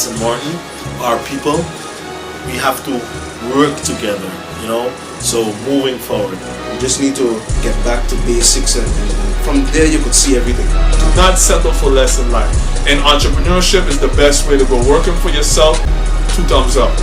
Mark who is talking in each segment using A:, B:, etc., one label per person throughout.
A: St. Martin, our people, we have to work together, so moving forward.
B: You just need to get back to basics, and from there you could see everything.
C: Do not settle for less in life. And entrepreneurship is the best way to go. Working for yourself, 2 thumbs up.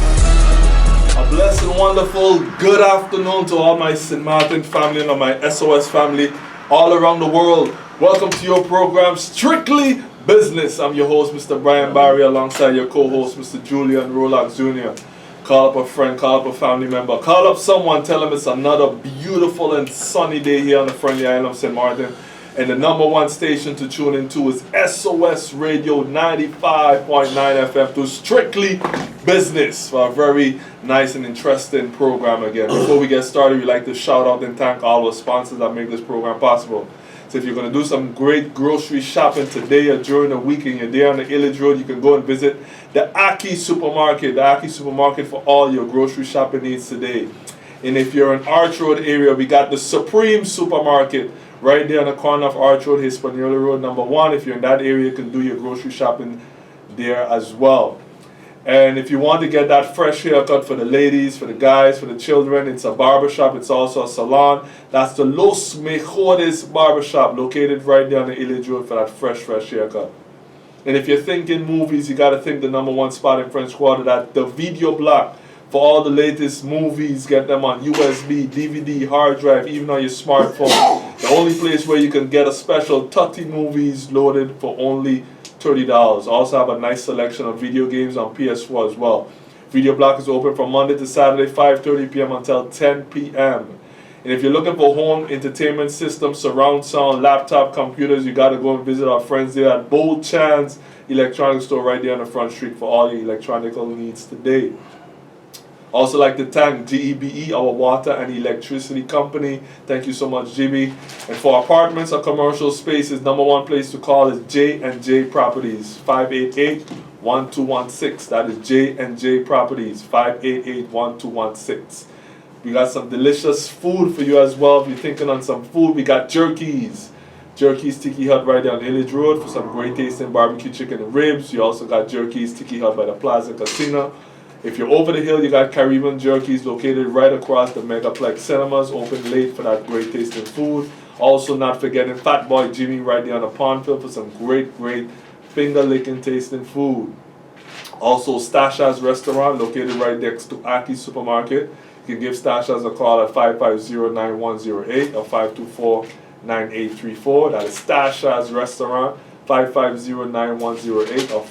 C: A blessed and wonderful good afternoon to all my St. Martin family and my SOS family all around the world. Welcome to your program, Strictly Business. I'm your host, Mr. Brian Barry, alongside your co-host, Mr. Julian Rolox Jr. Call up a friend, call up a family member, call up someone, tell them it's another beautiful and sunny day here on the friendly island of St. Martin. And the number one station to tune into is SOS Radio 95.9 FM to Strictly Business for a very nice and interesting program again. Before we get started, we'd like to shout out and thank all our sponsors that make this program possible. So if you're going to do some great grocery shopping today or during the week and you're there on the Illage Road, you can go and visit the Aki Supermarket. The Aki Supermarket for all your grocery shopping needs today. And if you're in Arch Road area, we got the Supreme Supermarket right there on the corner of Arch Road, Hispaniola Road, number 1. If you're in that area, you can do your grocery shopping there as well. And if you want to get that fresh haircut for the ladies, for the guys, for the children, it's a barbershop. It's also a salon. That's the Los Mejores Barbershop, located right there on the Illage Road for that fresh haircut. And if you're thinking movies, you got to think the number 1 spot in French Quarter, that the Video Block for all the latest movies. Get them on USB, DVD, hard drive, even on your smartphone. The only place where you can get a special 30 movies loaded for only $30. Also have a nice selection of video games on PS4 as well. Video Block is open from Monday to Saturday, 5:30 p.m. until 10 p.m. And if you're looking for home entertainment systems, surround sound, laptop, computers, you got to go and visit our friends there at Bold Chance Electronics Store right there on the front street for all your electronical needs today. Also like to thank GEBE, our water and electricity company. Thank you so much, GB. And for apartments or commercial spaces, number 1 place to call is J&J Properties, 588-1216. That is J&J Properties, 588-1216. We got some delicious food for you as well. If you're thinking on some food, we got Jerky's. Jerky's Tiki Hut right there on Illage Road for some great tasting barbecue chicken and ribs. You also got Jerky's Tiki Hut by the Plaza Casino. If you're over the hill, you got Caribbean Jerky's located right across the Megaplex Cinemas, open late for that great tasting food. Also not forgetting Fat Boy Jimmy right there on the Pondfield for some great finger licking tasting food. Also Stasha's Restaurant located right next to Aki Supermarket. You can give Stasha's a call at 550-9108 or 524-9834. That is Stasha's Restaurant, 550-9108 or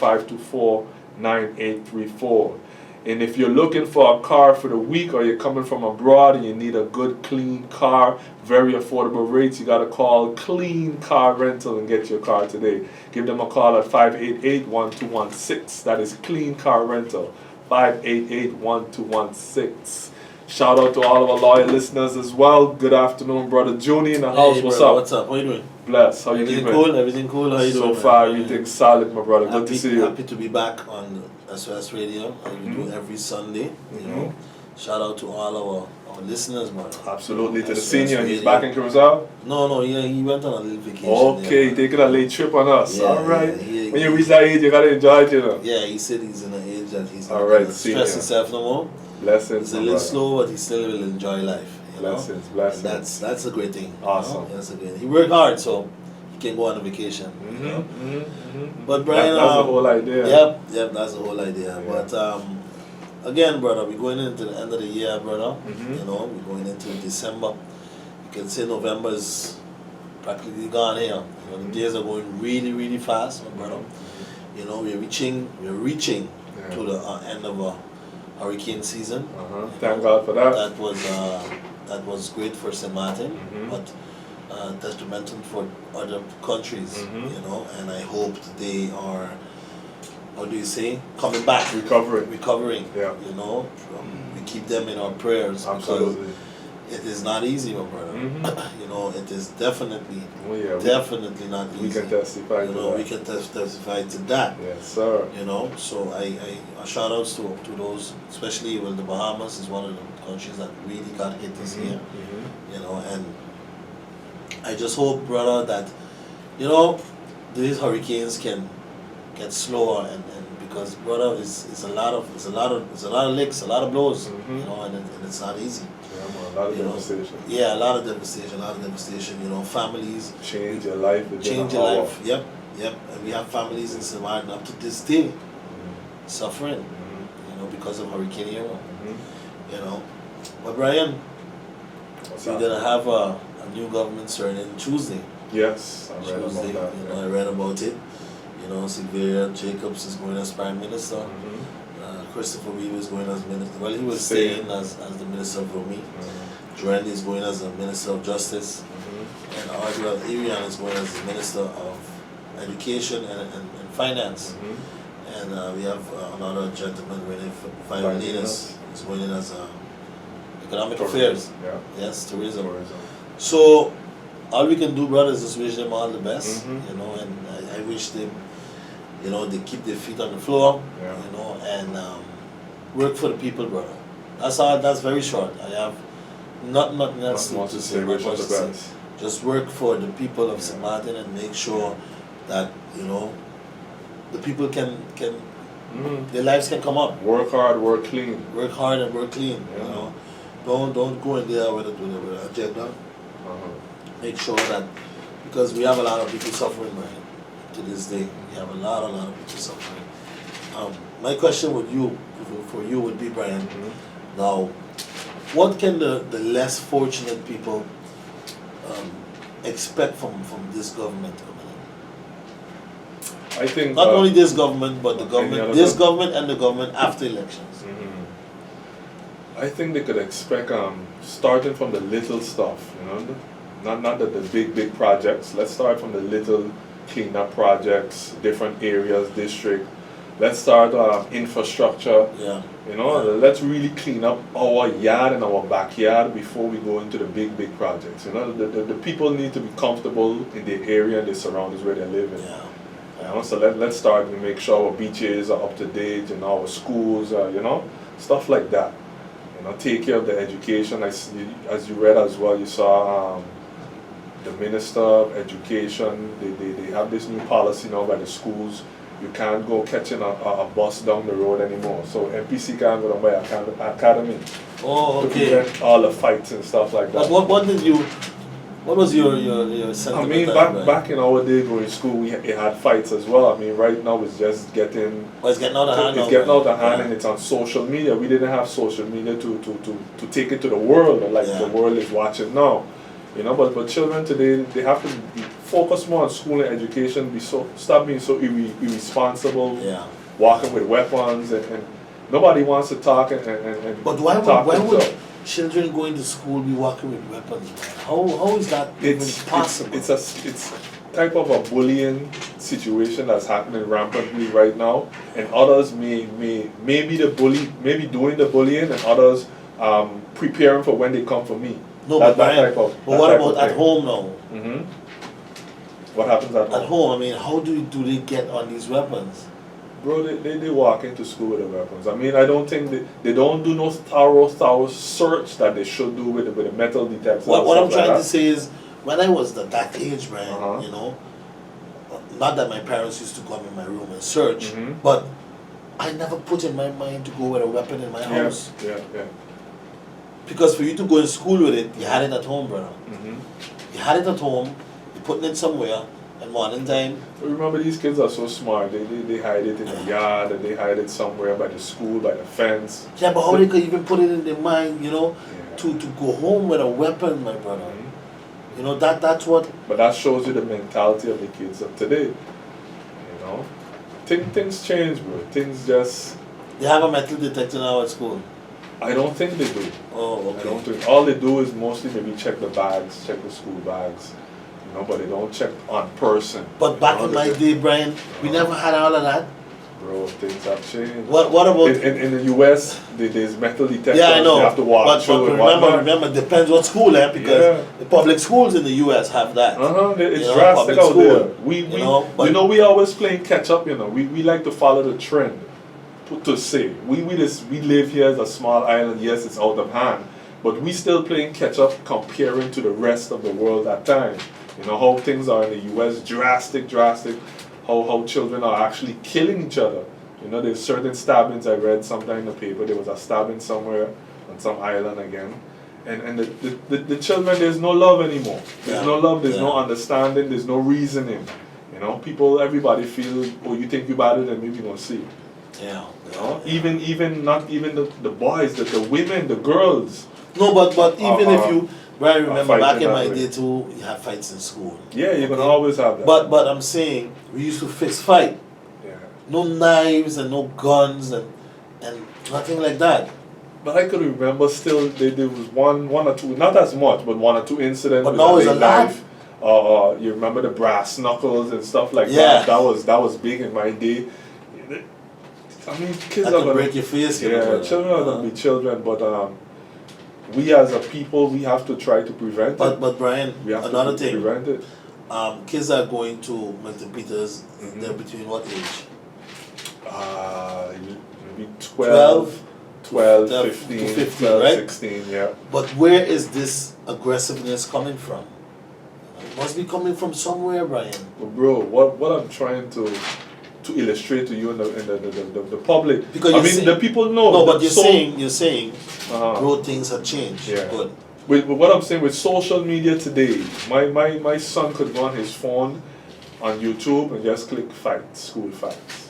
C: 524-9834. And if you're looking for a car for the week or you're coming from abroad and you need a good, clean car, very affordable rates, you got to call Clean Car Rental and get your car today. Give them a call at 588-1216. That is Clean Car Rental, 588-1216. Shout out to all of our loyal listeners as well. Good afternoon, Brother Juni in the house. What's up?
D: What's up? How you doing?
C: Bless. How you keeping?
D: Everything cool. How you doing?
C: So far, everything's solid, my brother. Good to see you.
D: Happy to be back on SOS Radio, like we do every Sunday. You know, shout out to all our listeners, man.
C: Absolutely. To the senior, he's back in Curacao?
D: No, he went on a little vacation.
C: Okay, taking a late trip on us.
D: Yeah,
C: all right.
D: Yeah,
C: when you reach that age, you gotta enjoy it, you know.
D: Yeah, he said he's in an age that he's not
C: all right,
D: gonna stress himself no more.
C: Blessings.
D: He's a little slow, but he still will enjoy life.
C: Blessings.
D: And that's a great thing.
C: Awesome.
D: You know? That's a great thing. He worked hard, so he can go on a vacation. But Brian,
C: that's the whole idea.
D: Yep, that's the whole idea. Yeah. But again, brother, we're going into the end of the year, brother. You know, we're going into December. You can say November is practically gone here. You know, the days are going really fast, my brother. You know, we're reaching to the end of a hurricane season.
C: Thank God for that.
D: That was great for St. Martin, but detrimental for other countries. You know, and I hope they are, how do you say, coming back, recovering. Yeah. You know, we keep them in our prayers.
C: Absolutely.
D: It is not easy, my brother. You know, it is definitely not easy.
C: We can testify
D: to that. We can testify to that.
C: Yes, sir.
D: You know, so I shout outs to those, especially the Bahamas is one of the countries that really got hit this year. You know, and I just hope, brother, that, you know, these hurricanes can get slower and because brother, it's a lot of licks, a lot of blows, you know, and it's not easy.
C: Yeah, man, a lot of
D: You know,
C: devastation.
D: Yeah, a lot of devastation. You know, families
C: Change your life. within
D: change
C: an
D: your
C: hour.
D: life. Yep. And we have families in St. up to this day suffering, you know, because of Hurricane Irma. You know, but Brian,
C: What's
D: we're
C: that?
D: gonna have a new government starting Tuesday.
C: Yes, I read
D: Tuesday,
C: about that.
D: you know, I read about it. You know, Sylvia Jacobs is going as Prime Minister. Christopher Reeve is going as Minister. Well, he was staying as the Minister of Rumi. Joanne is going as the Minister of Justice. And Ardwell Arian is going as the Minister of Education and Finance. And we have another gentleman, Rene Violinas, is going in as Economic Affairs.
C: Yeah.
D: Yes, tourism. So, all we can do, brothers, is wish them all the best, you know, and I wish them, you know, they keep their feet on the floor, you know, and work for the people, brother. That's all. That's very short. I have nothing else to say.
C: Wish all
D: much
C: the
D: to say.
C: best.
D: Just work for the people of St. Martin and make sure that, you know, the people can their lives can come up.
C: Work hard, work clean.
D: Work hard and work clean. You know, don't go in there with an agenda. Make sure that, because we have a lot of people suffering, right, to this day. We have a lot of people suffering. My question for you would be, Brian, now, what can the less fortunate people expect from this government coming in?
C: I think
D: Not only this government, but the government, this
C: government.
D: government and the government after elections.
C: I think they could expect starting from the little stuff, you know, not the big projects. Let's start from the little cleanup projects, different areas, district. Let's start infrastructure.
D: Yeah.
C: You know, let's really clean up our yard and our backyard before we go into the big projects. You know, the people need to be comfortable in their area and their surroundings where they live in.
D: Yeah.
C: You know, so let's start to make sure our beaches are up to date, you know, our schools, you know, stuff like that. You know, take care of the education. As you read as well, you saw the Minister of Education, they have this new policy now by the schools. You can't go catching a bus down the road anymore. So MPC can't go down by academy.
D: Oh,
C: To
D: okay.
C: prevent all the fights and stuff like that.
D: But what was your sentiment?
C: I mean, back in our day going to school, it had fights as well. I mean, right now it's just getting...
D: Oh, it's getting out of hand.
C: It's getting out of hand and it's on social media. We didn't have social media to take it to the world, like the world is watching now. You know, but children today, they have to focus more on school and education, stop being so irresponsible, walking with weapons, and nobody wants to talk and
D: But why would children going to school be walking with weapons? How is that even possible?
C: It's type of a bullying situation that's happening rampantly right now, and others may be doing the bullying, and others preparing for when they come for me.
D: No, but what about at home now?
C: What happens at home?
D: At home, I mean, how do they get on these weapons?
C: Bro, they walk into school with the weapons. I mean, I don't think they don't do no thorough search that they should do with the metal detectors.
D: What I'm trying to say is, when I was that age, Brian, you know, not that my parents used to come in my room and search, but I never put in my mind to go with a weapon in my house.
C: Yeah.
D: Because for you to go in school with it, you had it at home, brother. You had it at home, you're putting it somewhere, and morning time.
C: Remember, these kids are so smart. They hide it in the yard, and they hide it somewhere by the school, by the fence.
D: Yeah, but how they could even put it in their mind, you know, to go home with a weapon, my brother. You know, that's what...
C: But that shows you the mentality of the kids of today. You know? Things change, bro. Things just...
D: They have a metal detector now at school.
C: I don't think they do.
D: Oh, okay.
C: I don't think. All they do is mostly maybe check the bags, check the school bags. You know, but they don't check on person.
D: But back in my day, Brian, we never had all of that.
C: Bro, things have changed.
D: What about...
C: In the US, there's metal detectors.
D: Yeah, I know.
C: You have to walk through.
D: But remember, it depends what school, because the public schools in the US have that.
C: It's drastic out there. We always playing catch up, you know. We like to follow the trend. To say we live here as a small island. Yes, it's out of hand, but we still playing catch up comparing to the rest of the world at times. You know how things are in the US, drastic. How children are actually killing each other. You know, there's certain stabbings I read sometime in the paper. There was a stabbing somewhere on some island again. And the children, there's no love anymore. There's no love, there's no understanding, there's no reasoning. You know, everybody feel, oh, you think you better than me, we gonna see.
D: Yeah.
C: You know? Even not even the boys, the women, the girls.
D: No, but even if you, I remember back in my
C: way.
D: day too, you have fights in school.
C: Yeah, you're gonna always have that.
D: But I'm saying we used to fist fight.
C: Yeah.
D: No knives and no guns and nothing like that.
C: But I could remember still there was one or two, not as much, but one or two incidents.
D: But
C: with
D: now
C: a
D: it's a
C: big
D: lot.
C: knife. You remember the brass knuckles and stuff like
D: Yeah.
C: that. That was big in my day. I mean, kids
D: That
C: are
D: could
C: gonna
D: break your face. you know,
C: yeah,
D: brother.
C: children are gonna be children, but we as a people we have to try to prevent it.
D: But Brian,
C: We have
D: another
C: to
D: thing.
C: prevent it.
D: Kids are going to Milton Peters.
C: Mhm.
D: They're between what age?
C: Maybe 12,
D: 12
C: 15,
D: to 15,
C: 12,
D: right?
C: 16, yeah.
D: But where is this aggressiveness coming from? It must be coming from somewhere, Brian.
C: But bro, what I'm trying to illustrate to you in the public,
D: Because
C: I
D: you're
C: mean
D: saying-
C: the people know.
D: No, but
C: that
D: you're saying,
C: uh-huh.
D: bro, things have changed.
C: Yeah.
D: Good.
C: With what I'm saying with social media today, my son could go on his phone on YouTube and just click school fights.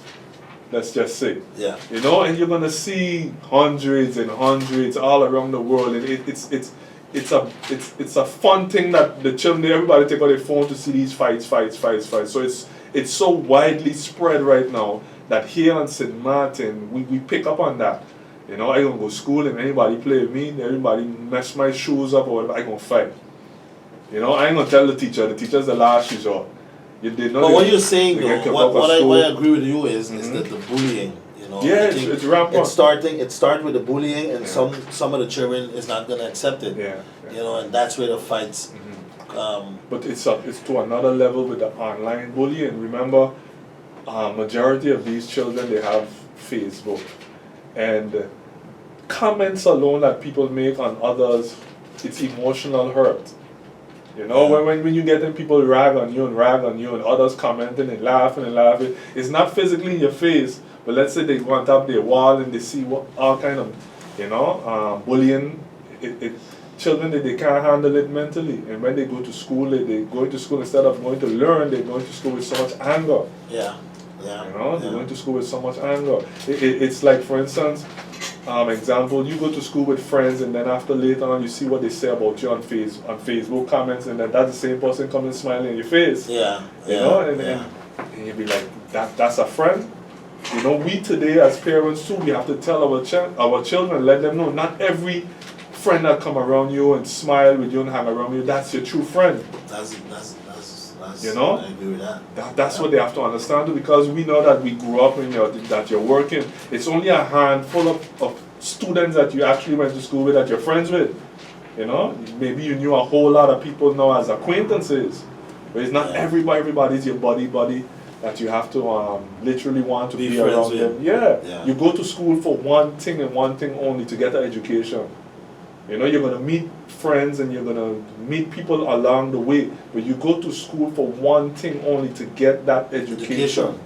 C: Let's just say.
D: Yeah.
C: You know, and you're gonna see hundreds and hundreds all around the world, and it's a fun thing that the children, everybody take out their phone to see these fights. So it's so widely spread right now that here on St. Martin we pick up on that. You know, I gonna go to school and anybody play with me, everybody mess my shoes up or whatever, I gonna fight. You know, I ain't gonna tell the teacher's the last resort. You did not.
D: But what you're saying
C: they
D: though,
C: get kicked
D: what,
C: off
D: what,
C: of
D: I,
C: school.
D: what I agree with you is
C: Mhm.
D: that the bullying, you know.
C: Yeah,
D: I think
C: it's rampant.
D: It starts with the bullying, and
C: Yeah.
D: some of the children is not gonna accept it.
C: Yeah.
D: You know, and that's where the fights.
C: Mhm. But it's to another level with the online bullying. Remember, majority of these children, they have Facebook, and comments alone that people make on others, it's emotional hurt. You know, when you get in people rag on you and others commenting and laughing, it's not physically in your face, but let's say they go on top of their wall and they see all kind of, bullying. Children, they can't handle it mentally, and when they go to school, they go into school instead of going to learn, they're going to school with so much anger.
D: Yeah.
C: You know, they're going to school with so much anger. It's like, for instance, example, you go to school with friends, and then after later on, you see what they say about you on Facebook comments, and then that's the same person coming smiling in your face.
D: Yeah.
C: You know, and you'd be like, that's a friend. You know, we today as parents too, we have to tell our children, let them know, not every friend that come around you and smile with you and hang around you, that's your true friend.
D: That's
C: You know?
D: I agree with that.
C: That's what they have to understand, because we know that we grew up in that you're working. It's only a handful of students that you actually went to school with, that you're friends with. You know, maybe you knew a whole lot of people now as acquaintances, but it's not everybody's your buddy that you have to literally want to be around them. Yeah, you go to school for one thing and one thing only, to get an education. You know, you're gonna meet friends and you're gonna meet people along the way, but you go to school for one thing only, to get that education.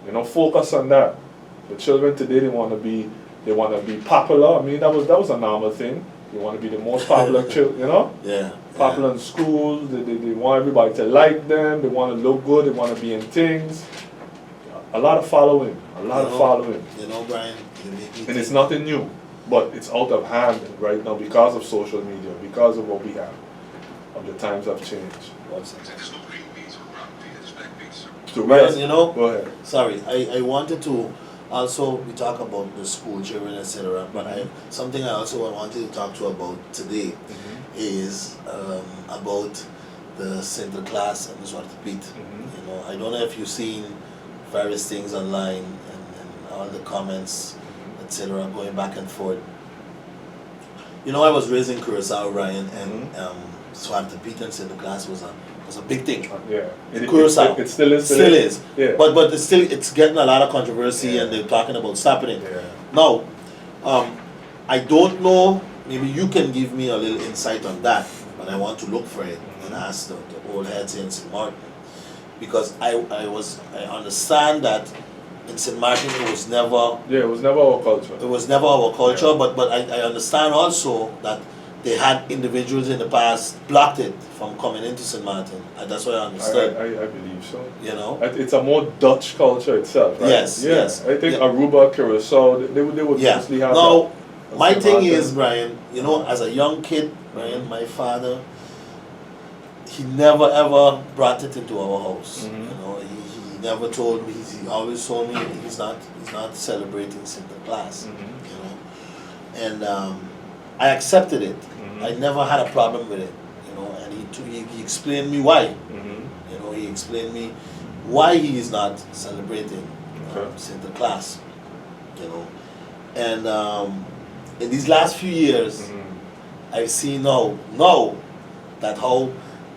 C: You know, focus on that. The children today, they wanna be popular. I mean, that was a normal thing. They wanna be the most popular child, you know?
D: Yeah.
C: Popular in school, they want everybody to like them, they wanna look good, they wanna be in things. A lot of following.
D: You know, Brian, you make me
C: And
D: think.
C: it's nothing new. But it's out of hand right now because of social media, because of what we have. The times have changed. So
D: Brian, you know,
C: go ahead.
D: sorry, I wanted to also, we talk about the school children, etc. But something I also wanted to talk to about today is about the Sinterklaas and the Zwarte Piet. You know, I don't know if you've seen various things online and all the comments, etc., going back and forth. You know, I was raised in Curacao, Ryan, and Zwarte Piet and Sinterklaas was a big thing.
C: Yeah,
D: Curacao.
C: it still is.
D: Still is.
C: Yeah.
D: But it's getting a lot of controversy, and they're talking about stopping it.
C: Yeah.
D: Now, I don't know. Maybe you can give me a little insight on that, but I want to look for it and ask the old heads in St. Martin, because I understand that in St. Martin, it was never.
C: Yeah, it was never our culture.
D: It was never our culture,
C: Yeah.
D: but I understand also that they had individuals in the past blocked it from coming into St. Martin, and that's what I understood.
C: I believe so.
D: You know.
C: It's a more Dutch culture itself, right?
D: Yes,
C: yeah.
D: yes.
C: I think
D: Yeah.
C: Aruba, Curacao, they would mostly have
D: Now,
C: that.
D: my
C: St.
D: thing
C: Martin.
D: is, Brian, you know, as a young kid, Brian, my father, he never ever brought it into our house.
C: Mhm.
D: You know, he never told me. He always told me he's not celebrating Sinterklaas.
C: Mhm.
D: You know, and I accepted it.
C: Mhm.
D: I never had a problem with it. You know, and he explained me why.
C: Mhm.
D: You know, he explained me why he is not celebrating
C: Okay.
D: Sinterklaas. You know, and in these last few years,
C: Mhm.
D: I've seen now that how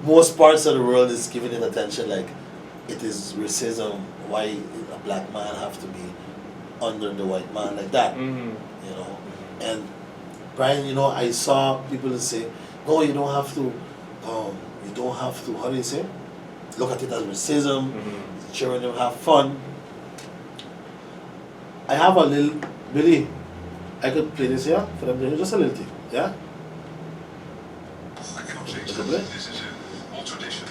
D: most parts of the world is giving it attention. Like, it is racism. Why a black man have to be under the white man like that?
C: Mhm.
D: You know, and Brian, you know, I saw people say, no, you don't have to. You don't have to. How do you say? Look at it as racism.
C: Mhm.
D: Children don't have fun. I have a little Billy. I could play this here for them to hear just a little thing. Yeah.
E: I cannot say
D: Is it play?
E: this is an old tradition.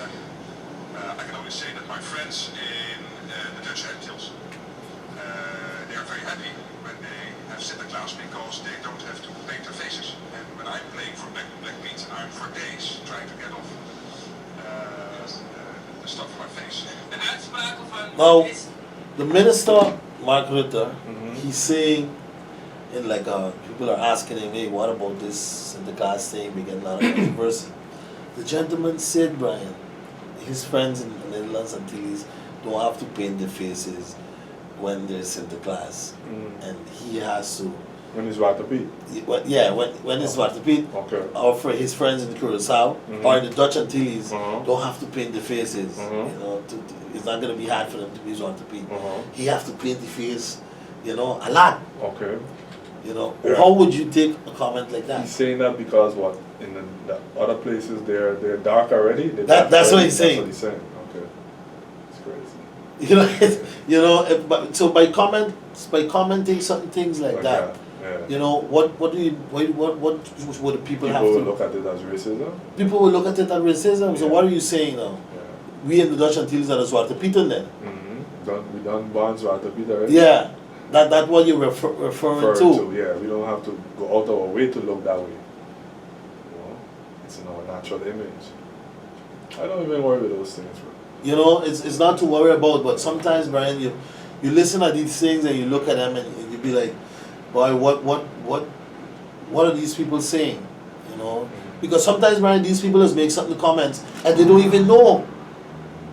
E: I can only say that my friends in the Dutch Antilles, they are very happy when they have Sinterklaas because they don't have to paint their faces. And when I'm playing for Black Beat, I'm for days trying to get off the stuff on my face. De uitspraken van
D: Now, the minister, Mark Rutte,
C: Mhm.
D: he's saying, in like people are asking him, hey, what about this Sinterklaas thing? We get a lot of controversy. The gentleman said, Brian, his friends in the Netherlands and Antilles don't have to paint their faces when there's Sinterklaas, and he has to.
C: When it's Zwarte Piet.
D: When it's Zwarte Piet,
C: Okay.
D: or for his friends in Curacao
C: Mhm.
D: or in the Dutch Antilles,
C: Uh-huh.
D: don't have to paint their faces.
C: Mhm.
D: You know, it's not gonna be hard for them to be Zwarte Piet.
C: Uh-huh.
D: He have to paint the face, you know, a lot.
C: Okay.
D: You know,
C: Yeah.
D: how would you take a comment like that?
C: He's saying that because what in the other places they're dark already. They're
D: That-
C: dark
D: that's what
C: already?
D: he's saying.
C: That's what he's saying. Okay. It's crazy.
D: You know, you know. But so by commenting certain things like that,
C: Yeah.
D: you know, what do you what would the people have
C: People
D: to?
C: will look at it as racism.
D: People will look at it as racism. So
C: Yeah.
D: what are you saying now?
C: Yeah.
D: We in the Dutch Antilles are the Zwarte Pieten then?
C: We done bonds Zwarte Piet already.
D: Yeah, that's what you're referring to.
C: Yeah, we don't have to go out of our way to look that way. You know, it's in our natural image. I don't even worry with those things, bro.
D: You know, it's not to worry about, but sometimes, Brian, you listen to these things and you look at them and you be like, boy, what are these people saying? You know, because sometimes, Brian, these people just make certain comments and they don't even know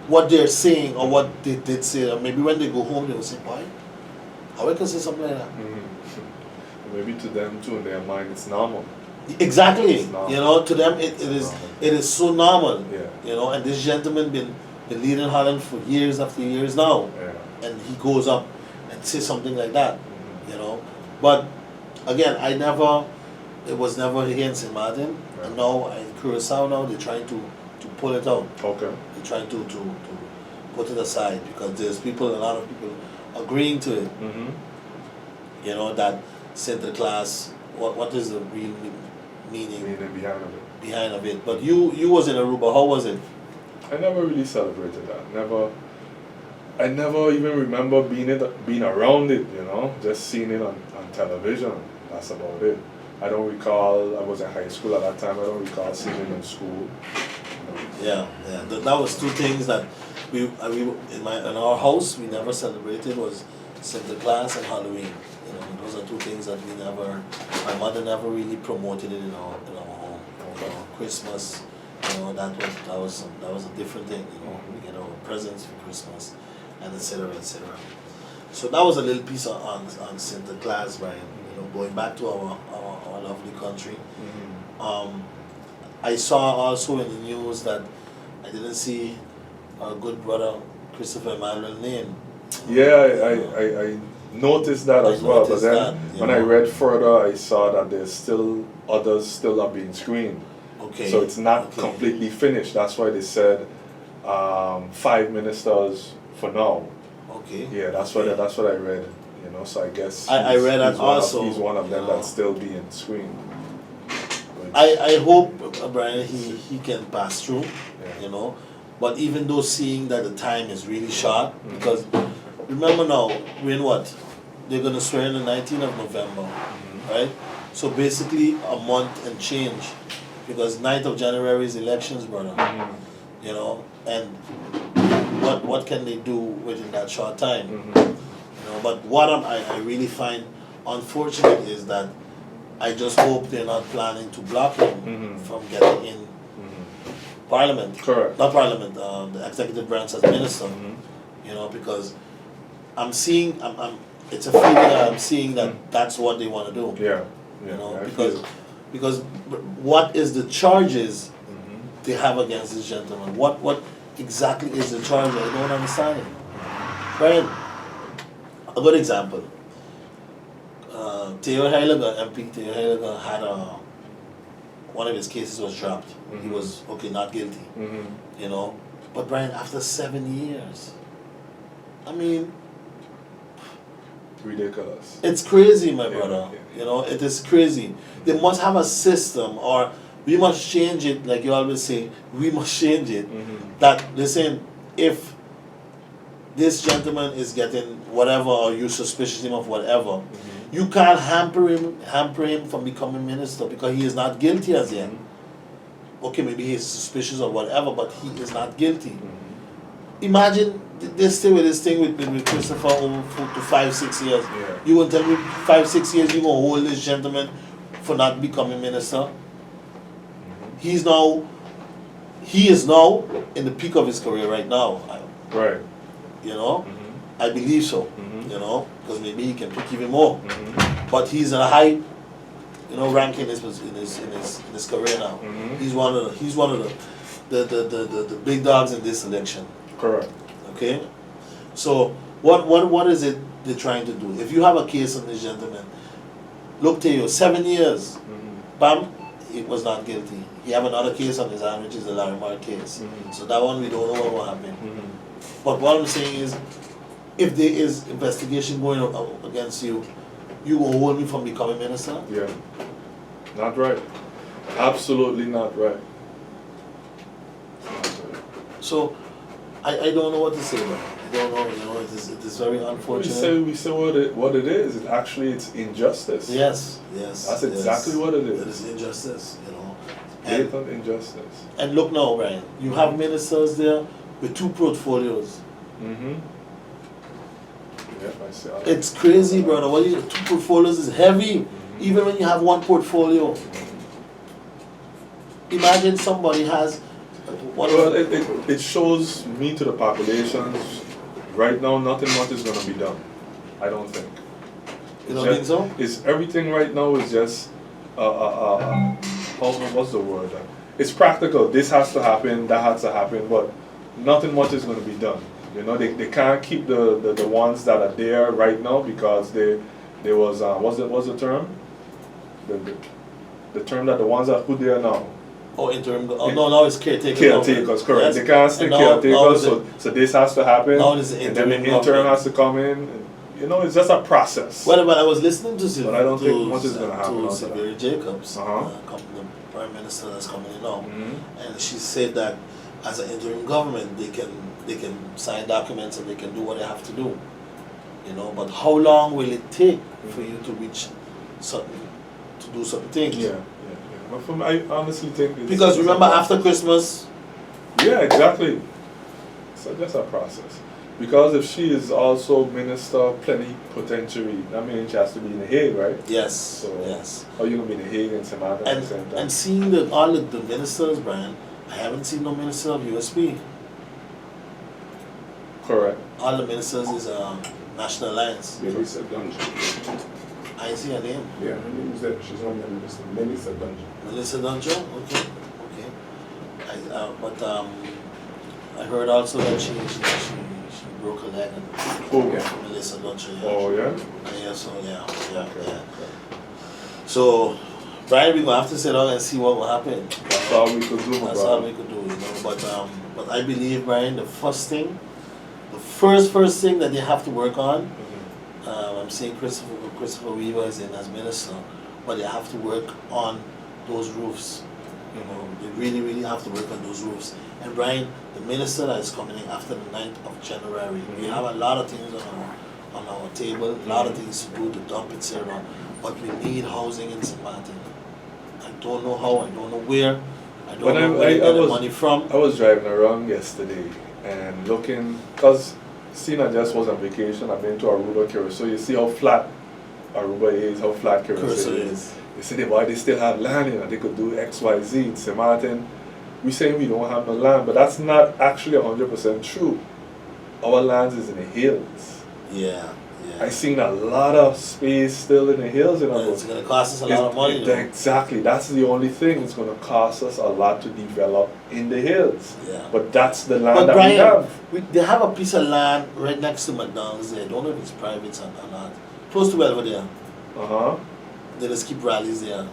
D: what they're saying or what they did say. Or maybe when they go home, they will say, boy, how I can say something like that?
C: Maybe to them too, in their mind, it's normal.
D: Exactly.
C: It's normal.
D: You know, to them it is
C: normal.
D: it is so normal.
C: Yeah.
D: You know, and this gentleman been leading Holland for years after years now.
C: Yeah.
D: And he goes up and says something like that. You know. But again, it was never here in St. Martin.
C: Yeah.
D: And now in Curacao now they're trying to pull it out.
C: Okay.
D: They're trying to put it aside because there's a lot of people agreeing to it. You know, that Sinterklaas, what is the real meaning
C: Meaning behind of it.
D: behind of it? But you was in Aruba, how was it?
C: I never really celebrated that. I never even remember being around it, you know, just seeing it on television. That's about it. I don't recall, I was in high school at that time, I don't recall seeing it in school.
D: Yeah. That was two things that we in our house we never celebrated was Sinterklaas and Halloween. You know, those are two things that my mother never really promoted it in our home. You know, Christmas, you know, that was a different thing. You know, we get our presents for Christmas, and etc. So that was a little piece on Sinterklaas, Brian. You know, going back to our lovely country. I saw also in the news that I didn't see our good brother Christopher Emmanuel name.
C: Yeah, I noticed that as well, but
D: noticed
C: then
D: that,
C: when I read further, I saw that there's still others still are being screened.
D: Okay.
C: So it's not completely finished. That's why they said 5 ministers for now.
A: Okay.
C: Yeah, that's
A: Okay.
C: what I read. You know, so I guess
A: I read that
C: he's one
A: also,
C: he's one of them
A: you know.
C: that's still being screened. Which-
A: I hope Brian he can pass through,
C: Yeah.
A: you know. But even though seeing that the time is really short,
C: Mm-hmm.
A: because remember now, we're in what? They're gonna swear in the 19th of November,
C: Mm-hmm.
A: right? So basically a month and change, because 9th of January is elections, brother.
C: Mhm.
A: You know, and what can they do within that short time?
C: Mhm.
A: You know, but what I really find unfortunate is that I just hope they're not planning to block him
C: Mhm.
A: from getting in
C: Mhm.
A: Parliament.
C: Correct.
A: Not Parliament, the executive branch as minister.
C: Mhm.
A: You know, because I'm seeing, it's a feeling that I'm seeing that that's what they want to do.
C: Yeah. Yeah.
A: You know,
C: I
A: because
C: feel-
A: because what is the charges
C: Mhm.
A: they have against this gentleman? What exactly is the charge? I don't understand it. Brian, a good example. Theo Heiliger, MP Theo Heiliger had one of his cases was dropped. He
C: Mhm.
A: was not guilty.
C: Mhm.
A: You know, but Brian, after 7 years, I mean,
C: Ridiculous.
A: it's crazy, my
C: Yeah,
A: brother.
C: yeah.
A: You know, it is crazy. They must have a system, or we must change it. Like you always say, we must change it.
C: Mhm.
A: That listen, if this gentleman is getting whatever, or you suspicious him of whatever, you can't hamper him from becoming minister because he is not guilty as yet. Okay, maybe he's suspicious or whatever, but he is not guilty. Imagine this thing with Christopher over to 5-6 years.
C: Yeah.
A: You will tell me 5-6 years you gonna hold this gentleman for not becoming minister? He is now in the peak of his career right now.
C: Right.
A: You know,
C: Mhm.
A: I believe so.
C: Mhm.
A: You know, because maybe he can pick even more.
C: Mhm.
A: But he's in a high, rank in his career now.
C: Mhm.
A: He's one of the big dogs in this election.
C: Correct.
A: Okay, so what is it they're trying to do? If you have a case on this gentleman, look to you, 7 years, bam, he was not guilty. He have another case on his hand, which is the Larimar case.
C: Mhm.
A: So that one we don't know what will happen.
C: Mhm.
A: But what I'm saying is, if there is investigation going against you, you will hold me from becoming minister?
C: Yeah. Not right. Absolutely not right. Not right.
A: So, I don't know what to say, man. I don't know, it is very unfortunate.
C: We say what it is. It's injustice.
A: Yes.
C: That's exactly what it is.
A: It is injustice,
C: Blatant injustice.
A: And look now, Brian, you have ministers there with 2 portfolios.
C: Mm-hmm. Yep, I see.
A: It's crazy, brother. 2 portfolios is heavy, even when you have 1 portfolio. Imagine somebody has one.
C: Well, it shows me to the populations. Right now, nothing much is going to be done. I don't think.
A: You don't think so?
C: It's everything right now is just what's the word? It's practical. This has to happen. That has to happen. But nothing much is going to be done. You know, they can't keep the ones that are there right now because there was what's the term? The term that the ones that put there now.
A: Oh, interim. Oh, no, now it's caretakers.
C: Caretakers, correct.
A: Yes.
C: They can't stay
A: And now
C: caretakers,
A: is
C: so this has to happen.
A: Now it is the
C: and then the
A: interim
C: interim
A: government.
C: has to come in. You know, it's just a process.
A: Well, but I was listening to
C: But I don't think much is gonna happen
A: to
C: after that.
A: Sylvia Jacobs,
C: Uh-huh.
A: the Prime Minister that's coming in now,
C: Mhm.
A: and she said that as an interim government, they can sign documents and they can do what they have to do. You know, but how long will it take for you to reach certain to do certain things?
C: Yeah. But for me, I honestly think it's
A: Because
C: it's a
A: remember,
C: process.
A: after Christmas,
C: Yeah, exactly. So just a process. Because if she is also minister plenipotentiary, that means she has to be in The Hague, right?
A: yes,
C: So
A: yes.
C: how you gonna be in The Hague and Samantha at the same time?
A: And seeing all the ministers, Brian, I haven't seen no minister of USB.
C: Correct.
A: All the ministers is National Alliance.
F: Melissa Dungeon.
A: I see her name.
F: Yeah, her name is there. She's on the list. Melissa Dungeon.
A: Melissa Dunjo? Okay. I heard also that she broke her leg.
C: Oh,
F: yeah.
A: Melissa Dunjo, yeah.
C: Oh, yeah?
A: Yeah. So, Brian, we're gonna have to sit down and see what will happen.
C: That's all we could do, my
A: That's all
C: brother.
A: we could do, But I believe, Brian, the first thing the first thing that they have to work on, I'm saying Christopher Weaver is in as minister, but they have to work on those roofs. You know, they really, really have to work on those roofs. And Brian, the minister that is coming in after the 9th of January, we have a lot of things on our table, a lot of things to do to dump etc. But we need housing in St. Martin. I don't know how, I don't know where, I don't know where they get the money from.
C: I was driving around yesterday and looking, because Cena just was on vacation. I've been to Aruba, Curacao. You see how flat Aruba is, how flat Curacao is. They say they still have land, you know, they could do X, Y, Z. In St. Martin, we say we don't have no land, but that's not actually 100% true. Our land is in the hills.
A: Yeah.
C: I seen a lot of space still in the hills.
A: It's going to cost us a lot of money.
C: Exactly. That's the only thing. It's going to cost us a lot to develop in the hills.
A: Yeah.
C: But that's the land
A: but
C: that
A: Brian,
C: we have.
A: They have a piece of land right next to McDonald's there. I don't know if it's private or not. Close to Belvedere there.
C: Uh-huh.
A: They just keep rallies there.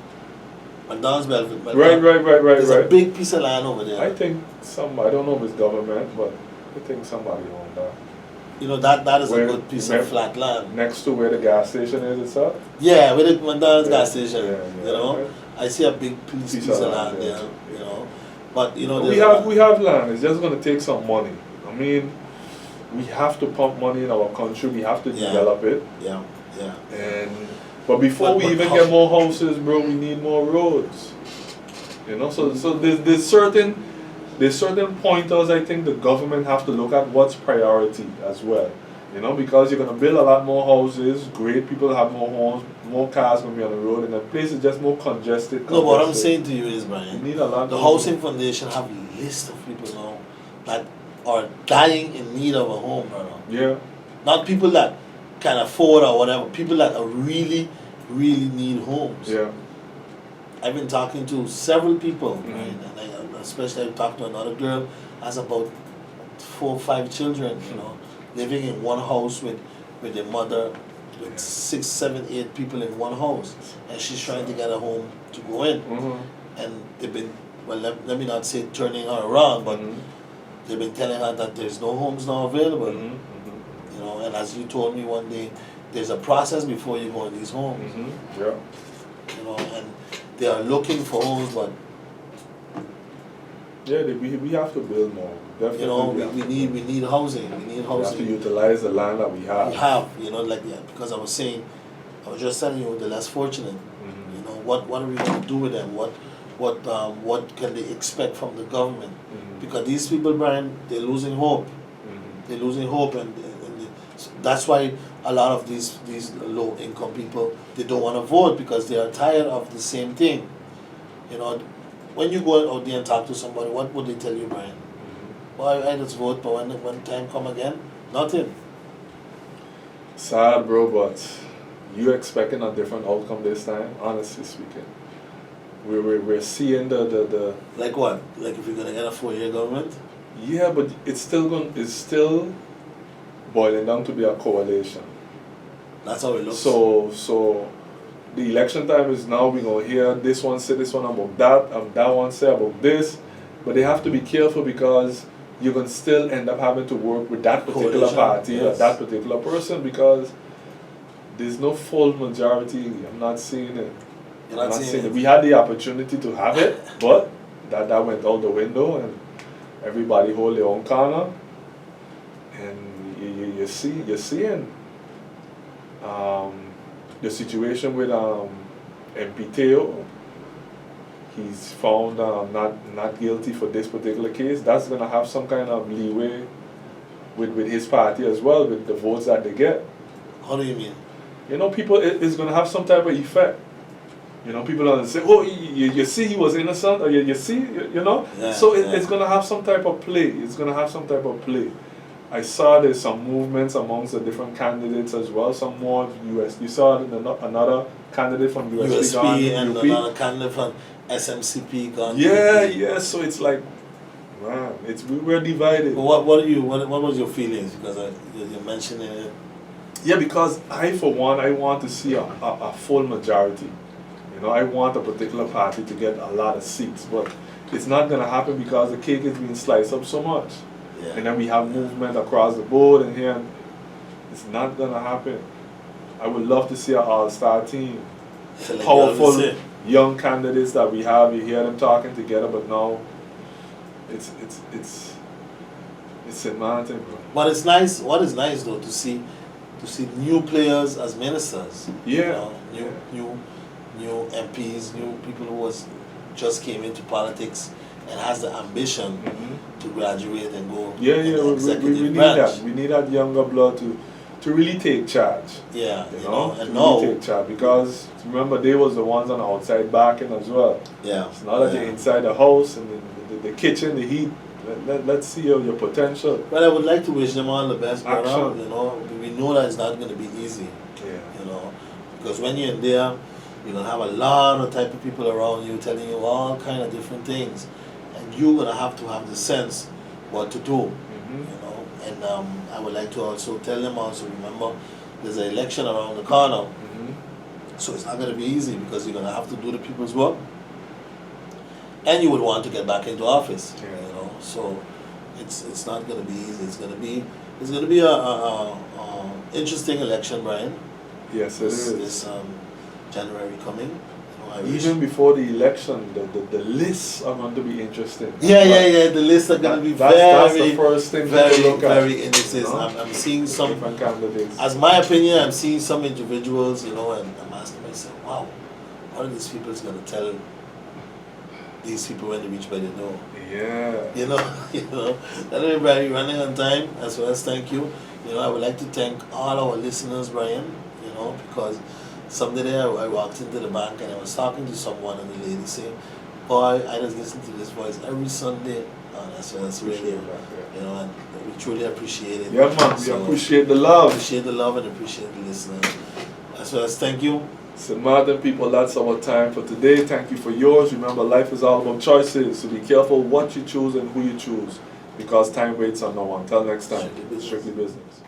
A: McDonald's Belvedere.
C: Right.
A: There's a big piece of land over there.
C: I think I don't know if it's government, but I think somebody owned that.
A: You know, that is a good piece of flat land.
C: Next to where the gas station is itself?
A: Yeah, where the McDonald's gas station.
C: Yeah,
A: you know?
C: right.
A: I see a big piece of land there, you know. But you know,
C: we have land. It's just going to take some money. I mean, we have to pump money in our country. We have to develop it.
A: Yeah.
C: But before we even get more houses, bro, we need more roads. You know, so there's certain pointers I think the government have to look at what's priority as well. You know, because you're gonna build a lot more houses, great people have more homes, more cars gonna be on the road, and the place is just more congested.
A: No, what I'm saying to you is, Brian,
C: you need a lot.
A: The Housing Foundation have a list of people now that are dying in need of a home, brother.
C: Yeah.
A: Not people that can afford or whatever, people that are really, really need homes.
C: Yeah.
A: I've been talking to several people, right? And especially I've talked to another girl has about 4 or 5 children, you know, living in one house with their mother, with 6, 7, 8 people in one house, and she's trying to get a home to go in. And they've been, well, let me not say turning her around, but they've been telling her that there's no homes now available. You know, and as you told me one day, there's a process before you go in these homes.
C: Yeah.
A: You know, and they are looking for homes, but
C: yeah, we have to build more. Definitely.
A: You know, we need housing. We need housing.
C: We have to utilize the land that we have.
A: We have, you know, like because I was just telling you the less fortunate. You know, what are we going to do with them? What can they expect from the government? Because these people, Brian, they're losing hope. They're losing hope, and that's why a lot of these low income people, they don't want to vote because they are tired of the same thing. You know, when you go out there and talk to somebody, what would they tell you, Brian? Well, I just vote, but when time come again, nothing.
C: Sad, bro, but you expecting a different outcome this time, honestly speaking. We're seeing the
A: like what? Like if you're gonna get a 4-year government?
C: Yeah, but it's still boiling down to be a coalition.
A: That's how it looks.
C: So the election time is now. We're gonna hear this one say this one about that, and that one say about this. But they have to be careful because you're gonna still end up having to work with that particular party or that particular person because there's no full majority. I'm not seeing it.
A: You're not seeing it.
C: We had the opportunity to have it, but that went out the window, and everybody hold their own corner. And you're seeing the situation with MP Teo. He's found not guilty for this particular case. That's going to have some kind of leeway with his party as well, with the votes that they get.
A: How do you mean?
C: You know, people, it's going to have some type of effect. You know, people are going to say, oh, you see he was innocent, or you see, you know?
A: Yeah,
C: so it's going to have some type of play. It's going to have some type of play. I saw there's some movements amongst the different candidates as well. Some more US. You saw another candidate from
A: USP and another candidate from SMCP gone.
C: Yeah. So it's like, man, we're divided.
A: But what was your feelings because you're mentioning it?
C: Yeah, because I want to see a full majority. You know, I want a particular party to get a lot of seats, but it's not gonna happen because the cake is being sliced up so much.
A: Yeah.
C: And then we have movement across the board in here. It's not gonna happen. I would love to see an all-star team.
A: So like you
C: Powerful
A: always say,
C: young candidates that we have. You hear them talking together, but now it's St. Martin, bro.
A: But it's nice. What is nice though to see new players as ministers.
C: Yeah.
A: You know, new MPs, new people who just came into politics and has the ambition to graduate and go
C: Yeah,
A: in the
C: we
A: executive
C: need
A: branch.
C: that. We need that younger blood to really take charge.
A: Yeah,
C: You
A: you
C: know,
A: know, and
C: to
A: now,
C: really take charge, because remember they was the ones on the outside backing as well.
A: yeah,
C: It's not that
A: yeah.
C: you're inside the house and the kitchen, the heat. Let's see your potential.
A: But I would like to wish them all the best, brother.
C: Action.
A: You know, we know that it's not going to be easy.
C: Yeah.
A: You know, because when you're in there, you're gonna have a lot of type of people around you telling you all kind of different things, and you're gonna have to have the sense what to do. You know, and I would like to also tell them also, remember, there's an election around the corner, so it's not gonna be easy because you're gonna have to do the people's work, and you would want to get back into office.
C: Yeah.
A: You know, so it's not gonna be easy. It's gonna be a interesting election, Brian.
C: Yes, it
A: This
C: is.
A: January coming. You know, I wish.
C: Even before the election, the lists are going to be interesting.
A: Yeah. The lists are gonna be
C: That's the
A: very,
C: first thing
A: very,
C: to look at.
A: very interesting.
C: You know?
A: I'm seeing some,
C: Different candidates.
A: as my opinion, I'm seeing some individuals, you know, and I'm asking myself, wow, what are these people gonna tell these people when they reach by the door?
C: Yeah.
A: You know, that everybody running on time as well as thank you. You know, I would like to thank all our listeners, Brian, you know, because someday there I walked into the bank and I was talking to someone and the lady saying, boy, I just listen to this voice every Sunday. Oh, that's really,
C: Appreciate that, yeah.
A: you know, and we truly appreciate it.
C: Yeah, man. We
A: So,
C: appreciate the love.
A: appreciate the love and appreciate the listeners. As well as thank you.
C: St. Martin people, that's our time for today. Thank you for yours. Remember, life is all about choices, so be careful what you choose and who you choose, because time waits on no one. Until next time,
A: Strictly business.
C: strictly business.